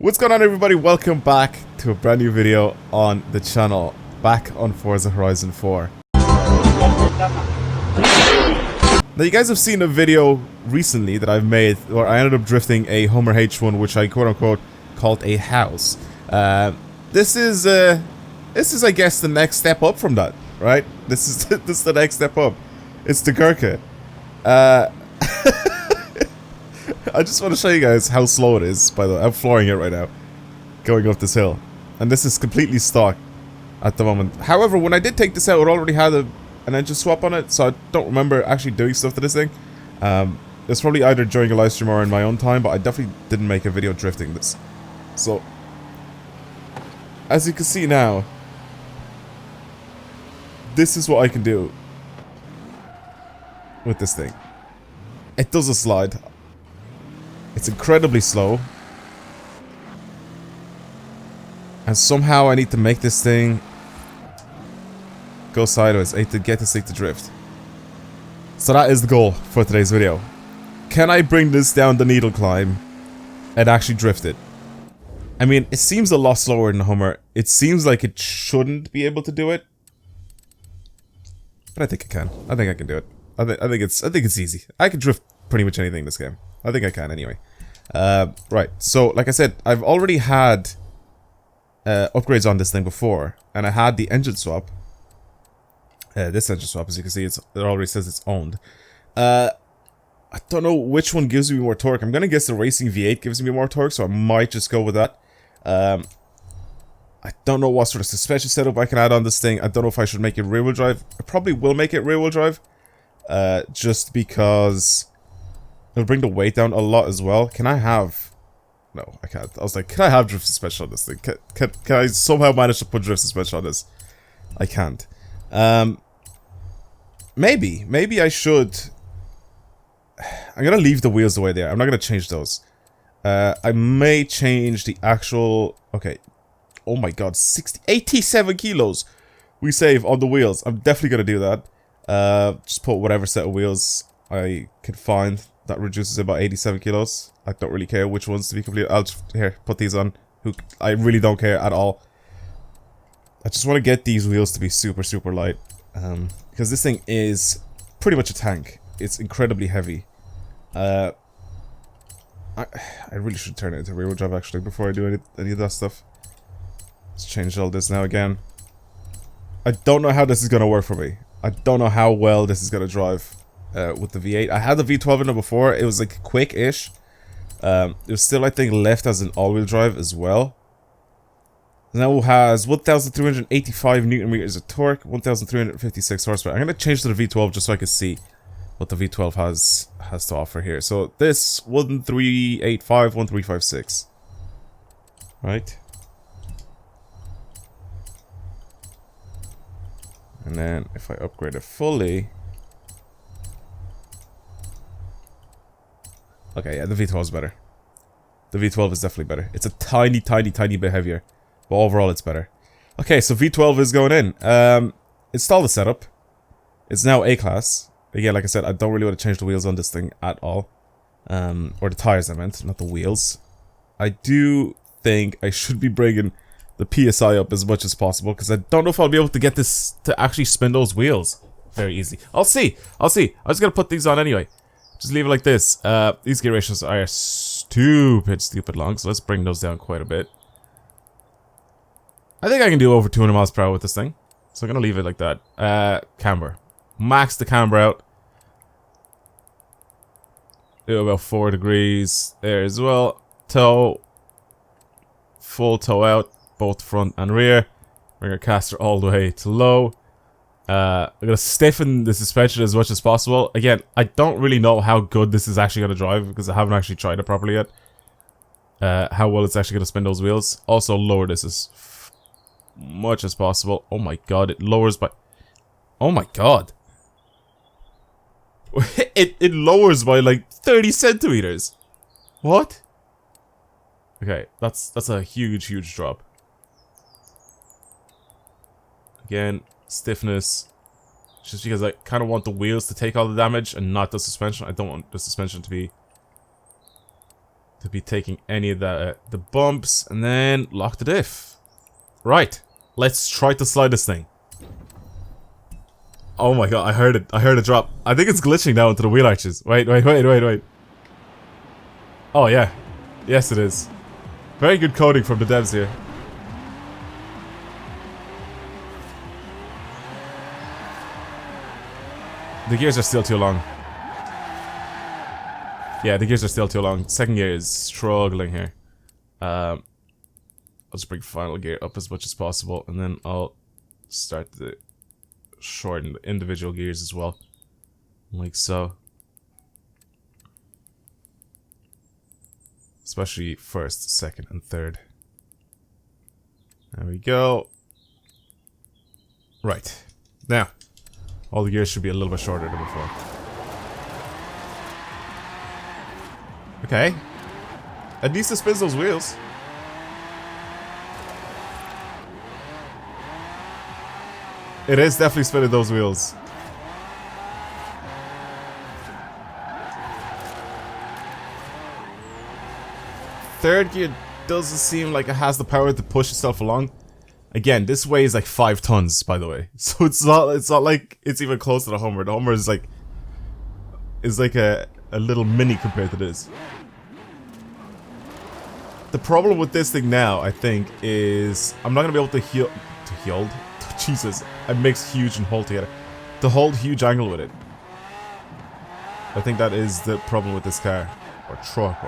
What's going on, everybody? Welcome back to a brand new video on the channel, back on Forza Horizon 4. Now, you guys have seen a video recently that I've made where I ended up drifting a Hummer H1, which I quote-unquote called a house. This is I guess the next step up from that, right? This is the next step up. It's the Gurkha. I just want to show you guys how slow it is, by the way. I'm flooring it right now, going up this hill. And this is completely stock at the moment. However, when I did take this out, it already had an engine swap on it, so I don't remember actually doing stuff to this thing. It's probably either during a live stream or in my own time, but I definitely didn't make a video drifting this. So, as you can see now, this is what I can do with this thing. It does a slide. It's incredibly slow. And somehow I need to make this thing go sideways. I need to get this thing to drift. So that is the goal for today's video. Can I bring this down the needle climb and actually drift it? I mean, it seems a lot slower than the Hummer. It seems like it shouldn't be able to do it. But I think it can. I think I can do it. I think it's easy. I can drift pretty much anything in this game. I think I can anyway. Right, so like I said, I've already had upgrades on this thing before, and I had the engine swap. This engine swap, as you can see, it already says it's owned. I don't know which one gives me more torque. I'm gonna guess the Racing V8 gives me more torque, so I might just go with that. I don't know what sort of suspension setup I can add on this thing. I don't know if I should make it rear-wheel drive. I probably will make it rear-wheel drive, just because it'll bring the weight down a lot as well. Can I have... No, I can't. I was like, can I have drift suspension on this thing? Can I somehow manage to put drift suspension on this? I can't. Maybe I should... I'm gonna leave the wheels the way they are. I'm not gonna change those. I may change the actual... Okay. Oh my god, 87 kilos we save on the wheels. I'm definitely gonna do that. Just put whatever set of wheels I can find. That reduces it about 87 kilos. I don't really care which ones to be complete. I'll just, here, put these on. I really don't care at all. I just want to get these wheels to be super, super light. Because this thing is pretty much a tank. It's incredibly heavy. I really should turn it into rear-wheel drive actually before I do any of that stuff. Let's change all this now again. I don't know how this is going to work for me. I don't know how well this is going to drive. With the V8. I had the V12 in it before. It was like quick-ish. It was still, I think, left as an all-wheel drive as well. Now it has 1,385 Newton meters of torque, 1,356 horsepower. I'm going to change to the V12 just so I can see what the V12 has to offer here. So this 1,385, 1,356. Right? And then if I upgrade it fully... Okay, yeah, the V12 is better. The V12 is definitely better. It's a tiny bit heavier. But overall, it's better. Okay, so V12 is going in. Install the setup. It's now A-class. Again, like I said, I don't really want to change the wheels on this thing at all. Or the tires, I meant, not the wheels. I do think I should be bringing the PSI up as much as possible, because I don't know if I'll be able to get this to actually spin those wheels very easy. I'll see. I'm just going to put these on anyway. Just leave it like this. These gear ratios are stupid long, so let's bring those down quite a bit. I think I can do over 200 miles per hour with this thing. So I'm going to leave it like that. Camber. Max the camber out. Do about 4 degrees there as well. Toe. Full toe out, both front and rear. Bring our caster all the way to low. I'm going to stiffen the suspension as much as possible. Again, I don't really know how good this is actually going to drive because I haven't actually tried it properly yet. How well it's actually going to spin those wheels. Also, lower this as much as possible. Oh my god, it lowers by... Oh my god. it lowers by like 30 centimeters. What? Okay, that's a huge drop. Again... Stiffness, just because I kind of want the wheels to take all the damage and not the suspension. I don't want the suspension to be to be taking any of the bumps, and then lock the diff. Right, let's try to slide this thing. Oh my god, I heard it. I heard it drop. I think it's glitching now into the wheel arches. Wait. Oh yeah. Yes, it is. Very good coding from the devs here. The gears are still too long. Yeah, the gears are still too long. Second gear is struggling here. I'll just bring final gear up as much as possible, and then I'll start to shorten the individual gears as well. Like so. Especially first, second, and third. There we go. Right. Now, all the gears should be a little bit shorter than before. Okay. At least it spins those wheels. It is definitely spinning those wheels. Third gear doesn't seem like it has the power to push itself along. Again, this weighs like 5 tons, by the way. So it's not like it's even close to the Hummer. The Hummer is like a little mini compared to this. The problem with this thing now, I think, is I'm not gonna be able to hold. Jesus, it makes huge and hold together. To hold huge angle with it. I think that is the problem with this car, or truck,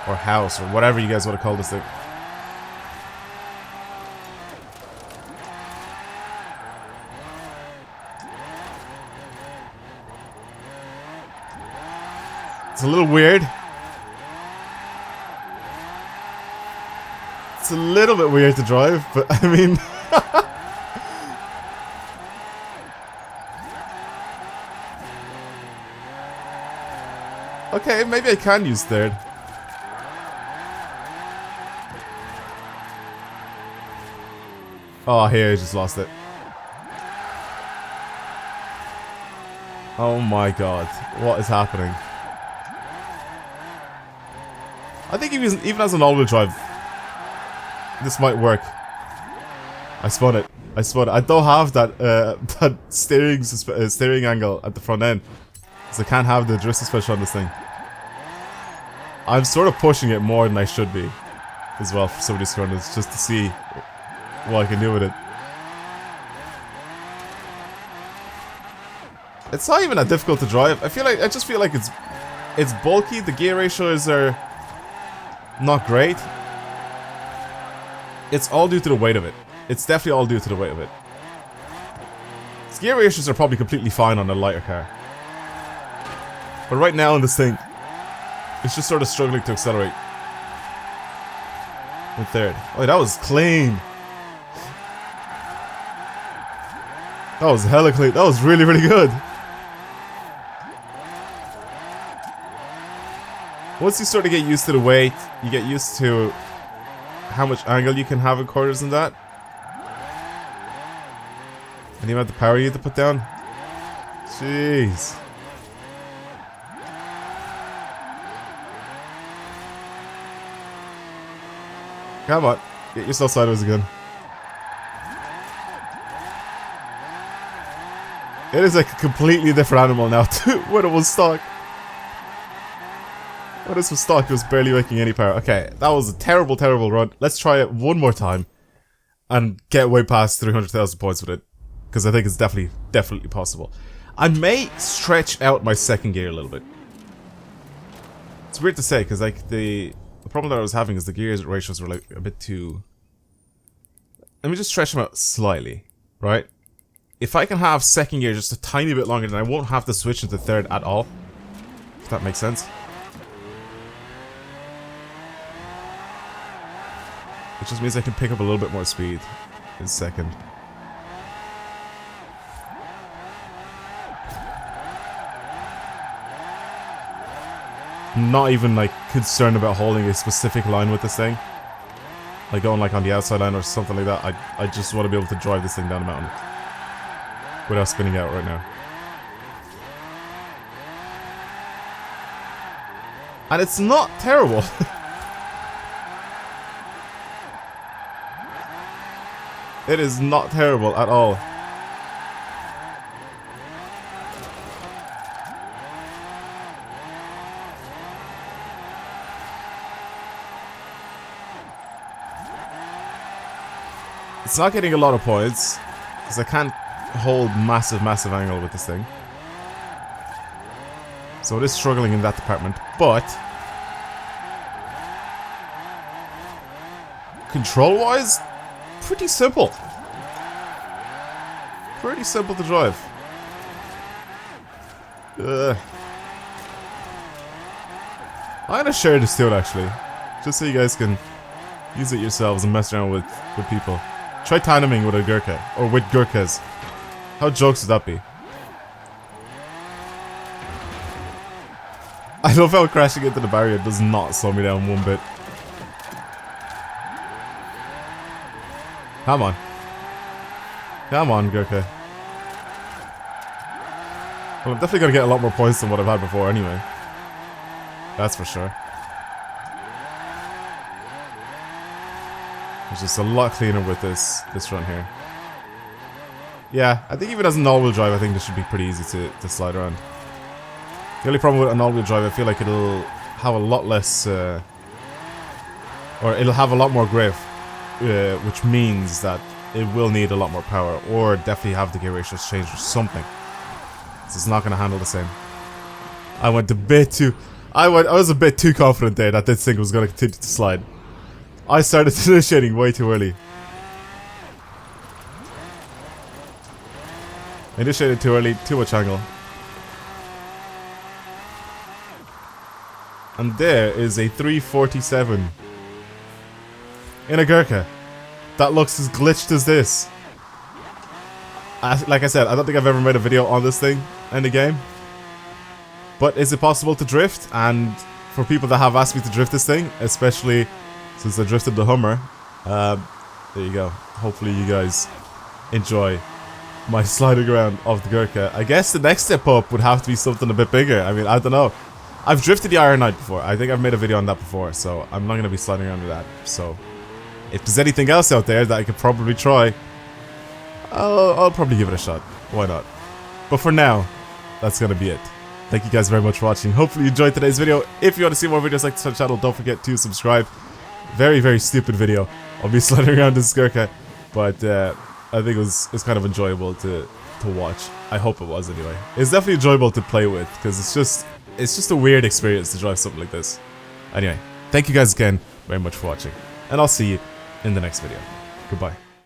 or house, or whatever you guys want to call this thing. It's a little weird. It's a little bit weird to drive, but I mean... okay, maybe I can use third. Oh, here, I just lost it. Oh my god, what is happening? I think even as an all-wheel drive, this might work. I spun it. I don't have that that steering angle at the front end, so I can't have the drift suspension on this thing. I'm sort of pushing it more than I should be, as well, for some of these corners, just to see what I can do with it. It's not even that difficult to drive. I just feel like it's bulky. The gear ratios are not great. It's all due to the weight of it. It's definitely all due to the weight of it. Its gear ratios are probably completely fine on a lighter car. But right now in this thing, it's just sort of struggling to accelerate. In third. Oh, that was clean. That was hella clean. That was really, really good. Once you start to get used to the weight, you get used to how much angle you can have in corners and that. And the amount of power you have to put down. Jeez. Come on, get yourself sideways again. It is like a completely different animal now to when it was stock. When this was stock, it was barely making any power. Okay, that was a terrible, terrible run. Let's try it one more time and get way past 300,000 points with it, because I think it's definitely possible. I may stretch out my second gear a little bit. It's weird to say, because like the problem that I was having is the gears ratios were like a bit too... Let me just stretch them out slightly, right? If I can have second gear just a tiny bit longer, then I won't have to switch into third at all. If that makes sense. Which just means I can pick up a little bit more speed in second. I'm not even like concerned about holding a specific line with this thing. Like going like on the outside line or something like that. I just want to be able to drive this thing down the mountain without spinning out right now. And it's not terrible. It is not terrible at all. It's not getting a lot of points, because I can't hold massive angle with this thing. So it is struggling in that department, but control-wise, pretty simple. Pretty simple to drive. I'm gonna share this too, actually, just so you guys can use it yourselves and mess around with people. Try tandeming with a Gurkha, or with Gurkhas. How jokes would that be? I love how crashing into the barrier does not slow me down one bit. Come on. Come on, Gurkha. Well, I'm definitely gonna get a lot more points than what I've had before anyway. That's for sure. It's just a lot cleaner with this run here. Yeah, I think even as an all-wheel drive, I think this should be pretty easy to slide around. The only problem with an all-wheel drive, I feel like it'll have a lot less, or it'll have a lot more grip, which means that it will need a lot more power, or definitely have the gear ratios changed or something. So it's not going to handle the same. I went a bit too... I was a bit too confident there that this thing was going to continue to slide. I started initiating way too early. Initiated too early, too much angle. And there is a 347 in a Gurkha that looks as glitched as this. Like I said, I don't think I've ever made a video on this thing in the game. But is it possible to drift? And for people that have asked me to drift this thing, especially since I drifted the Hummer, there you go. Hopefully you guys enjoy my sliding around of the Gurkha. I guess the next step up would have to be something a bit bigger. I mean, I don't know. I've drifted the Iron Knight before. I think I've made a video on that before, so I'm not going to be sliding around with that. So, if there's anything else out there that I could probably try, I'll probably give it a shot. Why not? But for now, that's going to be it. Thank you guys very much for watching. Hopefully you enjoyed today's video. If you want to see more videos like this on the channel, don't forget to subscribe. Very stupid video. I'll be sliding around this Gurkha, but I think it was kind of enjoyable to watch. I hope it was anyway. It's definitely enjoyable to play with, because it's just a weird experience to drive something like this. Anyway, thank you guys again very much for watching, and I'll see you in the next video. Goodbye.